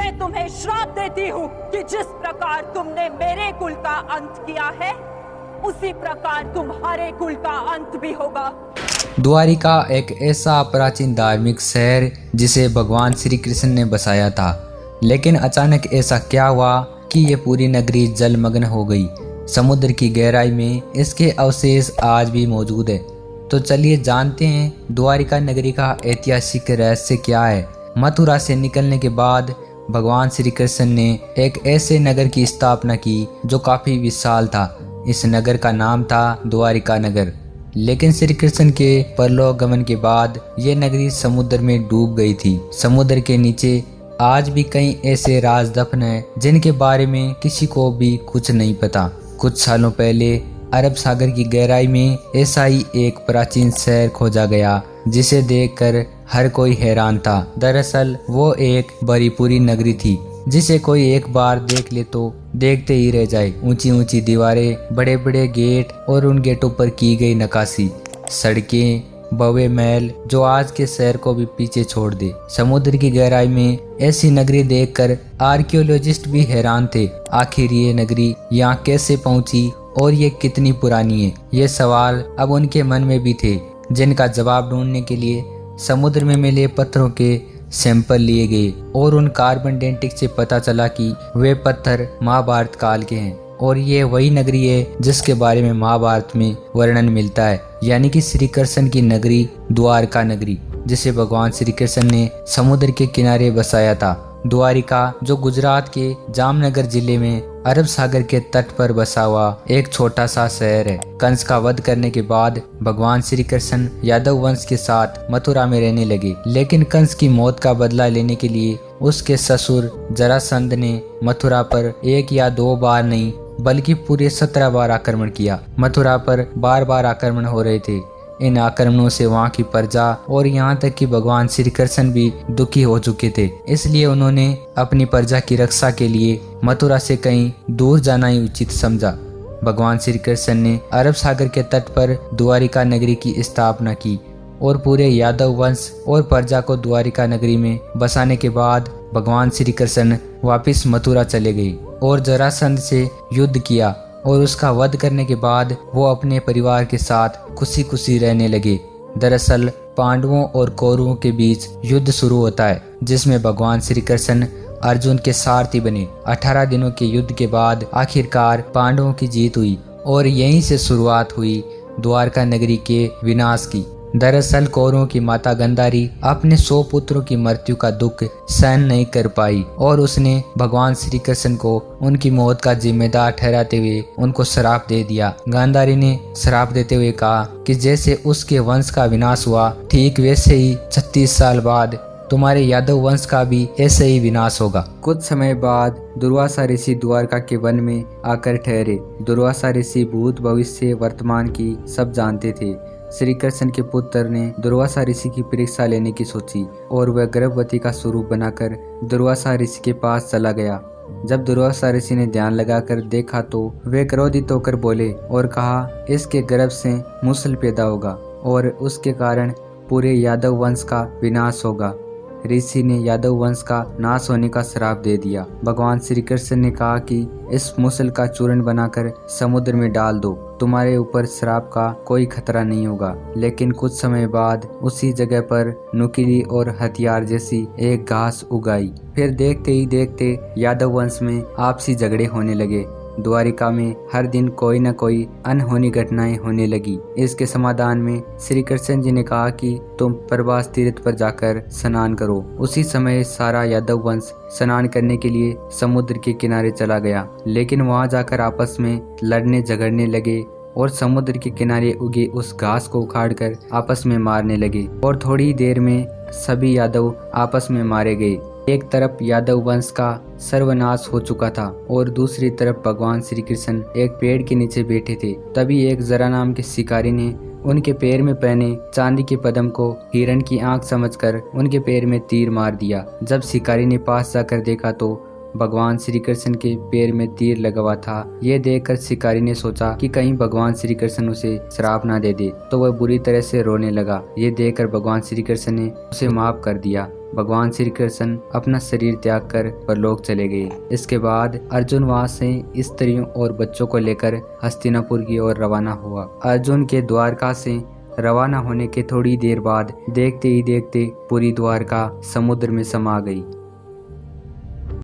मैं तुम्हें श्राप देती हूँ कि जिस प्रकार तुमने मेरे कुल का अंत किया है, उसी प्रकार तुम्हारे कुल का अंत भी होगा। द्वारिका एक ऐसा प्राचीन धार्मिक शहर जिसे भगवान श्री कृष्ण ने बसाया था, लेकिन अचानक ऐसा क्या हुआ कि ये पूरी नगरी जलमग्न हो गई। समुद्र की गहराई में इसके अवशेष आज भी मौजूद है। तो चलिए जानते हैं द्वारिका नगरी का ऐतिहासिक रहस्य क्या है। मथुरा से निकलने के बाद भगवान श्री कृष्ण ने एक ऐसे नगर की स्थापना की जो काफी विशाल था। इस नगर का नाम था द्वारिका नगर। लेकिन श्री कृष्ण के परलोक गमन के बाद ये नगरी समुद्र में डूब गई थी। समुद्र के नीचे आज भी कई ऐसे राज दफन हैं जिनके बारे में किसी को भी कुछ नहीं पता। कुछ सालों पहले अरब सागर की गहराई में ऐसा ही एक प्राचीन शहर खोजा गया जिसे देखकर हर कोई हैरान था। दरअसल वो एक बरीपुरी नगरी थी जिसे कोई एक बार देख ले तो देखते ही रह जाए। ऊंची ऊंची दीवारें, बड़े बड़े गेट और उन गेटों पर की गई नक्काशी, सड़कें, भव्य महल जो आज के शहर को भी पीछे छोड़ दे। समुद्र की गहराई में ऐसी नगरी देखकर आर्कियोलॉजिस्ट भी हैरान थे। आखिर ये नगरी यहाँ कैसे पहुंची और ये कितनी पुरानी है? ये सवाल अब उनके मन में भी थे, जिनका जवाब ढूंढने के लिए समुद्र में मिले पत्थरों के सैंपल लिए गए और उन कार्बन डेटिंग से पता चला कि वे पत्थर महाभारत काल के हैं और ये वही नगरी है जिसके बारे में महाभारत में वर्णन मिलता है, यानी कि श्री कृष्ण की नगरी द्वारका नगरी, जिसे भगवान श्री कृष्ण ने समुद्र के किनारे बसाया था। द्वारिका जो गुजरात के जामनगर जिले में अरब सागर के तट पर बसा हुआ एक छोटा सा शहर है। कंस का वध करने के बाद भगवान श्री कृष्ण यादव वंश के साथ मथुरा में रहने लगे, लेकिन कंस की मौत का बदला लेने के लिए उसके ससुर जरासंध ने मथुरा पर एक या दो बार नहीं बल्कि पूरे 17 बार आक्रमण किया। मथुरा पर बार बार आक्रमण हो रहे थे। इन आक्रमणों से वहां की प्रजा और यहाँ तक कि भगवान श्री कृष्ण भी दुखी हो चुके थे। इसलिए उन्होंने अपनी प्रजा की रक्षा के लिए मथुरा से कहीं दूर जाना ही उचित समझा। भगवान श्री कृष्ण ने अरब सागर के तट पर द्वारिका नगरी की स्थापना की और पूरे यादव वंश और प्रजा को द्वारिका नगरी में बसाने के बाद भगवान श्री कृष्ण वापिस मथुरा चले गए और जरासंध से युद्ध किया और उसका वध करने के बाद वो अपने परिवार के साथ खुशी खुशी रहने लगे। दरअसल पांडवों और कौरवों के बीच युद्ध शुरू होता है जिसमें भगवान श्री कृष्ण अर्जुन के सारथी बने। 18 दिनों के युद्ध के बाद आखिरकार पांडवों की जीत हुई और यहीं से शुरुआत हुई द्वारका नगरी के विनाश की। दरअसल कौरवों की माता गंधारी अपने 100 पुत्रों की मृत्यु का दुख सहन नहीं कर पाई और उसने भगवान श्री कृष्ण को उनकी मौत का जिम्मेदार ठहराते हुए उनको श्राप दे दिया। गांधारी ने श्राप देते हुए कहा कि जैसे उसके वंश का विनाश हुआ, ठीक वैसे ही 36 साल बाद तुम्हारे यादव वंश का भी ऐसे ही विनाश होगा। कुछ समय बाद दुर्वासा ऋषि द्वारका के वन में आकर ठहरे। दुर्वासा ऋषि भूत भविष्य वर्तमान की सब जानते थे। श्री कृष्ण के पुत्र ने दुर्वासा ऋषि की परीक्षा लेने की सोची और वह गर्भवती का स्वरूप बनाकर दुर्वासा ऋषि के पास चला गया। जब दुर्वासा ऋषि ने ध्यान लगाकर देखा तो वे क्रोधित होकर बोले और कहा, इसके गर्भ से मूसल पैदा होगा और उसके कारण पूरे यादव वंश का विनाश होगा। ऋषि ने यादव वंश का नाश होने का श्राप दे दिया। भगवान श्री कृष्ण ने कहा कि इस मूसल का चूर्ण बनाकर समुद्र में डाल दो, तुम्हारे ऊपर श्राप का कोई खतरा नहीं होगा। लेकिन कुछ समय बाद उसी जगह पर नुकीली और हथियार जैसी एक घास उगाई। फिर देखते ही देखते यादव वंश में आपसी झगड़े होने लगे। द्वारिका में हर दिन कोई न कोई अनहोनी घटनाएं होने लगी। इसके समाधान में श्री कृष्ण जी ने कहा कि तुम प्रभास तीर्थ पर जाकर स्नान करो। उसी समय सारा यादव वंश स्नान करने के लिए समुद्र के किनारे चला गया, लेकिन वहां जाकर आपस में लड़ने झगड़ने लगे और समुद्र के किनारे उगे उस घास को उखाड़कर आपस में मारने लगे और थोड़ी देर में सभी यादव आपस में मारे गए। एक तरफ यादव वंश का सर्वनाश हो चुका था और दूसरी तरफ भगवान श्री कृष्ण एक पेड़ के नीचे बैठे थे। तभी एक जरा नाम के शिकारी ने उनके पैर में पहने चांदी के पदम को हिरण की आंख समझकर उनके पैर में तीर मार दिया। जब शिकारी ने पास जाकर देखा तो भगवान श्री कृष्ण के पैर में तीर लगा हुआ था। ये देखकर शिकारी ने सोचा कि कहीं भगवान श्री कृष्ण उसे श्राप ना दे दे, तो वह बुरी तरह से रोने लगा। ये देखकर भगवान श्री कृष्ण ने उसे माफ कर दिया। भगवान श्री कृष्ण अपना शरीर त्याग कर परलोक चले गए। इसके बाद अर्जुन वहां से स्त्रियों और बच्चों को लेकर हस्तिनापुर की ओर रवाना हुआ। अर्जुन के द्वारका से रवाना होने के थोड़ी देर बाद देखते ही देखते पूरी द्वारका समुद्र में समा गई।